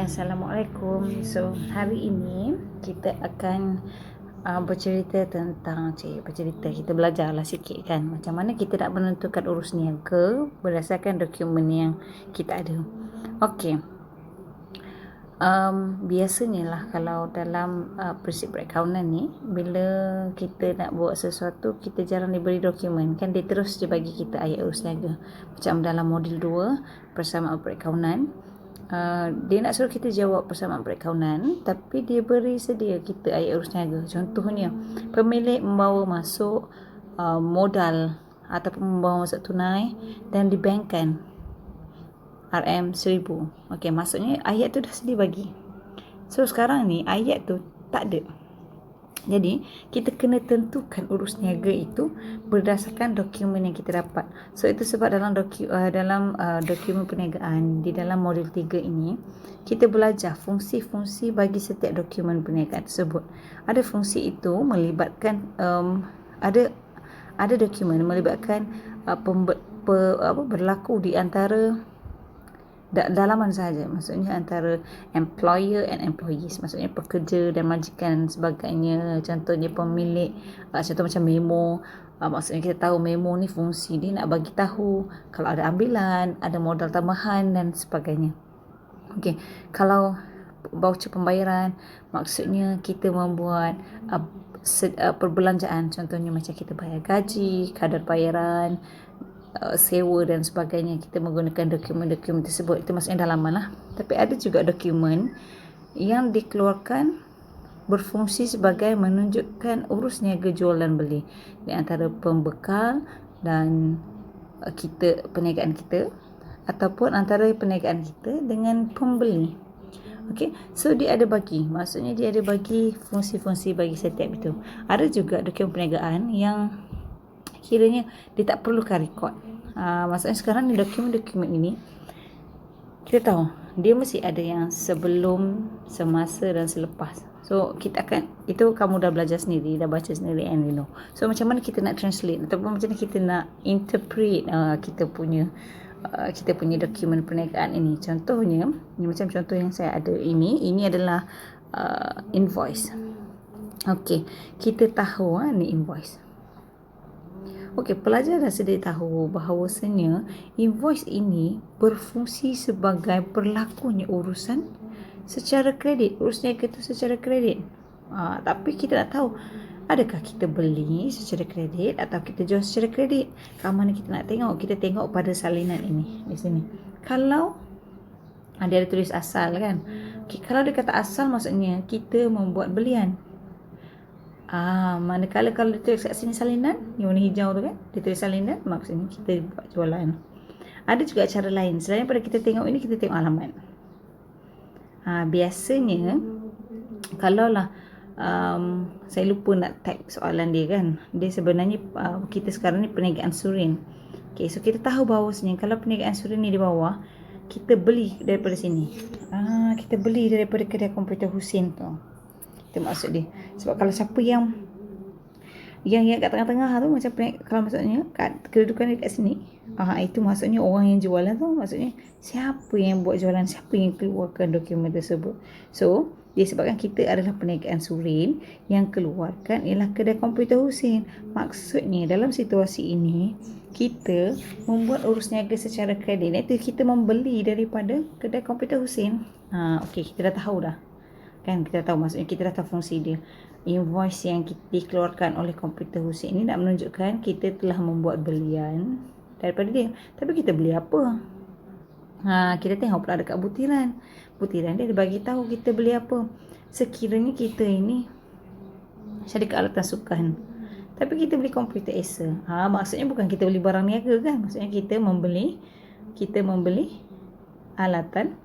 Assalamualaikum. So, hari ini kita akan bercerita tentang kita belajarlah sikit kan macam mana kita nak menentukan urus niaga berdasarkan dokumen yang kita ada. Okey. Biasanya lah kalau dalam prinsip perakaunan ni, bila kita nak buat sesuatu, kita jarang diberi dokumen kan, dia terus dia bagi kita ayat urus niaga. Macam dalam modul 2 persamaan perakaunan, dia nak suruh kita jawab persamaan perakaunan, tapi dia beri sedia kita ayat urus niaga. Contohnya, pemilik membawa masuk modal ataupun membawa masuk tunai dan dibankkan RM1000. Okey, maksudnya ayat tu dah sedia bagi. So sekarang ni ayat tu tak ada. Jadi kita kena tentukan urus niaga itu berdasarkan dokumen yang kita dapat. So itu sebab dalam dokumen perniagaan di dalam modul 3 ini kita belajar fungsi-fungsi bagi setiap dokumen perniagaan tersebut. Ada fungsi itu melibatkan ada dokumen melibatkan berlaku di antara dalaman sahaja, maksudnya antara employer and employees, maksudnya pekerja dan majikan sebagainya. Contohnya pemilik, contoh macam memo, maksudnya kita tahu memo ni fungsi dia nak bagi tahu kalau ada ambilan, ada modal tambahan dan sebagainya. Okey, kalau voucher pembayaran, maksudnya kita membuat perbelanjaan, contohnya macam kita bayar gaji, kadar bayaran, sewa dan sebagainya, kita menggunakan dokumen-dokumen tersebut. Itu maksudnya dalaman lah. Tapi ada juga dokumen yang dikeluarkan berfungsi sebagai menunjukkan urus niaga jual dan beli di antara pembekal dan perniagaan kita, ataupun antara perniagaan kita dengan pembeli. Okey, so dia ada bagi, maksudnya dia ada bagi fungsi-fungsi bagi setiap itu. Ada juga dokumen perniagaan yang kiranya dia tak perlukan rekod. Maksudnya sekarang ni dokumen-dokumen ini kita tahu dia mesti ada yang sebelum, semasa dan selepas. So kita akan, itu kamu dah belajar sendiri, dah baca sendiri and you know. So macam mana kita nak translate ataupun macam mana kita nak interpret kita punya dokumen perniagaan ini. Contohnya, ini macam contoh yang saya ada ini adalah invoice. Okey, kita tahu ni invoice. Okey, pelajar dah sedia tahu bahawasanya invoice ini berfungsi sebagai berlakunya urusan secara kredit. Urus niaga itu secara kredit. Tapi kita nak tahu, adakah kita beli secara kredit atau kita jual secara kredit? Kat mana kita nak tengok? Kita tengok pada salinan ini di sini. Kalau dia ada tulis asal kan. Okay, kalau dia kata asal, maksudnya kita membuat belian. Manakala kalau dia tulis kat sini salinan, yang warna hijau tu kan, dia tulis salinan, maksudnya kita buat jualan. Ada juga cara lain, selain daripada kita tengok ini, kita tengok alamat. Biasanya kalaulah saya lupa nak type soalan dia kan, dia sebenarnya kita sekarang ni perniagaan surin. Okay, so kita tahu bahawasanya kalau perniagaan surin ni di bawah, kita beli daripada sini. Kita beli daripada kedai komputer Husin tu. Itu maksud dia. Sebab kalau siapa yang kat tengah-tengah tu, macam kalau maksudnya kedudukan dia kat sini, itu maksudnya orang yang jualan tu, maksudnya siapa yang buat jualan, siapa yang keluarkan dokumen tersebut. So disebabkan kita adalah perniagaan surin, yang keluarkan ialah kedai komputer Husin. Maksudnya dalam situasi ini kita membuat urus niaga secara kredit, iaitu kita membeli daripada kedai komputer Husin. Okey, kita dah tahu dah kan, kita tahu, maksudnya kita dah tahu fungsi dia. Invoice yang dikeluarkan oleh komputer Husin ini nak menunjukkan kita telah membuat belian daripada dia. Tapi kita beli apa? Kita tengok pula dekat butiran dia bagi tahu kita beli apa. Sekiranya kita ini syarikat alatan sukan, tapi kita beli komputer Acer, maksudnya bukan kita beli barang niaga kan, maksudnya kita membeli alatan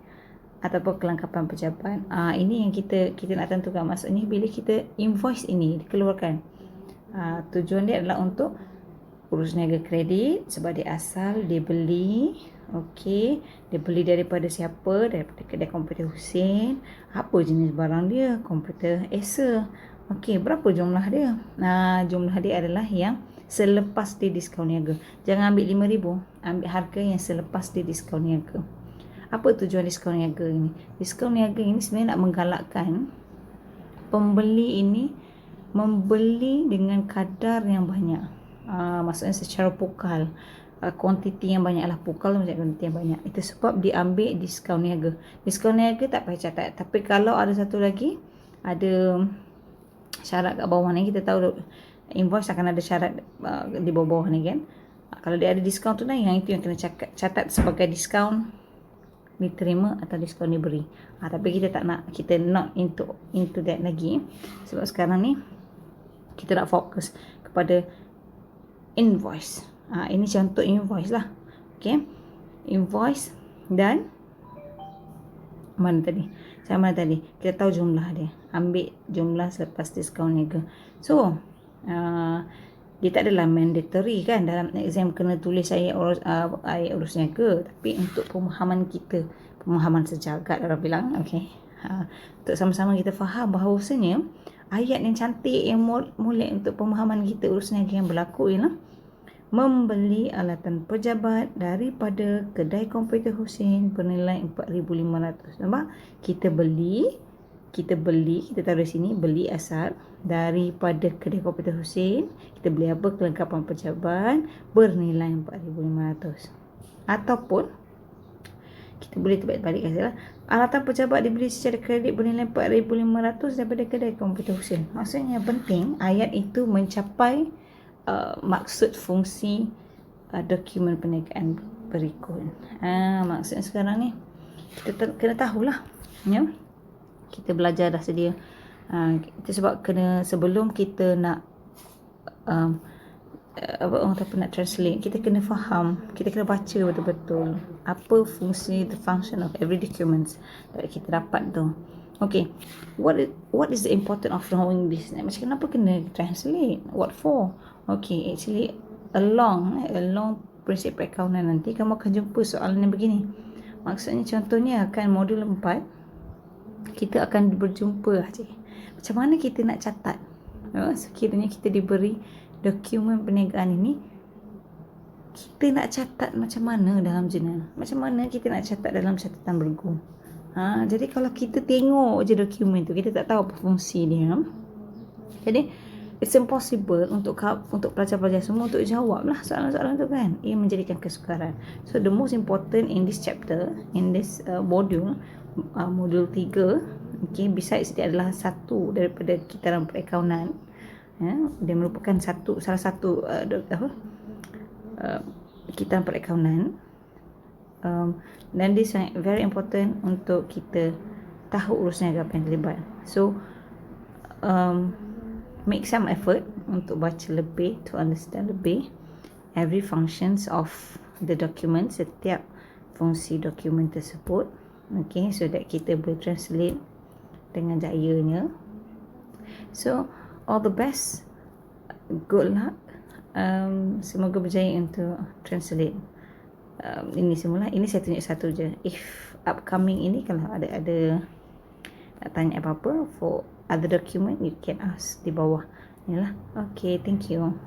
ataupun kelengkapan pejabat. Ini yang kita nak tentukan. Maksudnya bila kita invoice ini dikeluarkan, tujuan dia adalah untuk urus niaga kredit, sebab dia asal dia beli. Okey, dia beli daripada siapa? Daripada kedai komputer Husin. Apa jenis barang dia? Komputer Acer. Okey, berapa jumlah dia? Jumlah dia adalah yang selepas dia diskaun niaga. Jangan ambil RM5,000, ambil harga yang selepas dia diskaun niaga. Apa tujuan diskaun niaga ini? Diskaun niaga ini sebenarnya nak menggalakkan pembeli ini membeli dengan kadar yang banyak. Maksudnya secara pukal. Kuantiti yang banyak lah. Pukal tu macam kuantiti yang banyak. Itu sebab diambil diskaun niaga. Diskaun niaga tak payah catat. Tapi kalau ada satu lagi, ada syarat kat bawah ni, kita tahu invoice akan ada syarat di bawah ni kan. Kalau dia ada diskaun tu, yang itu yang kena catat sebagai diskaun diterima atau diskaun diberi. Tapi kita tak nak, kita not into that lagi. Sebab sekarang ni kita nak fokus kepada invoice. Ini contoh invoice lah. Okay. Invoice dan mana tadi? Kita tahu jumlah dia. Ambil jumlah selepas diskaun niaga. So, dia tak adalah mandatory kan dalam exam kena tulis ayat urus niaga, tapi untuk pemahaman kita, pemahaman sejagat orang bilang, okey. Untuk sama-sama kita faham bahawasanya ayat yang cantik yang molek untuk pemahaman kita urus niaga yang berlaku ialah membeli alatan pejabat daripada kedai komputer Husin bernilai 4,500. Nampak? Kita taruh di sini, beli asal daripada kedai komputer Husin. Kita beli apa? Kelengkapan pejabat bernilai 4,500. Ataupun kita boleh terbalik sajalah. Alatan pejabat dibeli secara kredit bernilai 4,500 daripada kedai komputer Husin. Maksudnya penting ayat itu mencapai maksud fungsi dokumen perniagaan berikut. Maksudnya sekarang ni kita kena tahulah, ya. Kita belajar dah sedia. Kita sebab kena, sebelum kita nak nak translate, kita kena faham, kita kena baca betul-betul apa fungsi, the function of every documents that kita dapat tu. Okay, what is the important of knowing this? Macam kenapa kena translate? What for? Okay, actually along prinsip perakaunan nanti kamu akan jumpa soalan yang begini. Maksudnya contohnya kan modul 4 kita akan berjumpa macam mana kita nak catat. Sekiranya kita diberi dokumen perniagaan ini, kita nak catat macam mana dalam jurnal, macam mana kita nak catat dalam catatan bergu. Jadi kalau kita tengok je dokumen tu, kita tak tahu apa fungsi dia. Jadi it's impossible untuk pelajar-pelajar semua untuk jawab lah soalan-soalan tu kan. Ia menjadikan kesukaran. So the most important in this chapter, in this module 3, okay, besides dia adalah satu daripada kitaran perakaunan. Dia merupakan salah satu kitaran perakaunan. Dan dia sangat very important untuk kita tahu urusnya apa yang terlibat. So make some effort untuk baca lebih, to understand lebih every functions of the document, setiap fungsi dokumen tersebut. Okay, so that kita boleh translate dengan jayanya. So all the best, good luck. Semoga berjaya untuk translate. Ini semula, ini saya tunjuk satu je. If upcoming ini kalau ada nak tanya apa-apa for other document, you can ask di bawah. Yalah. Okay, thank you.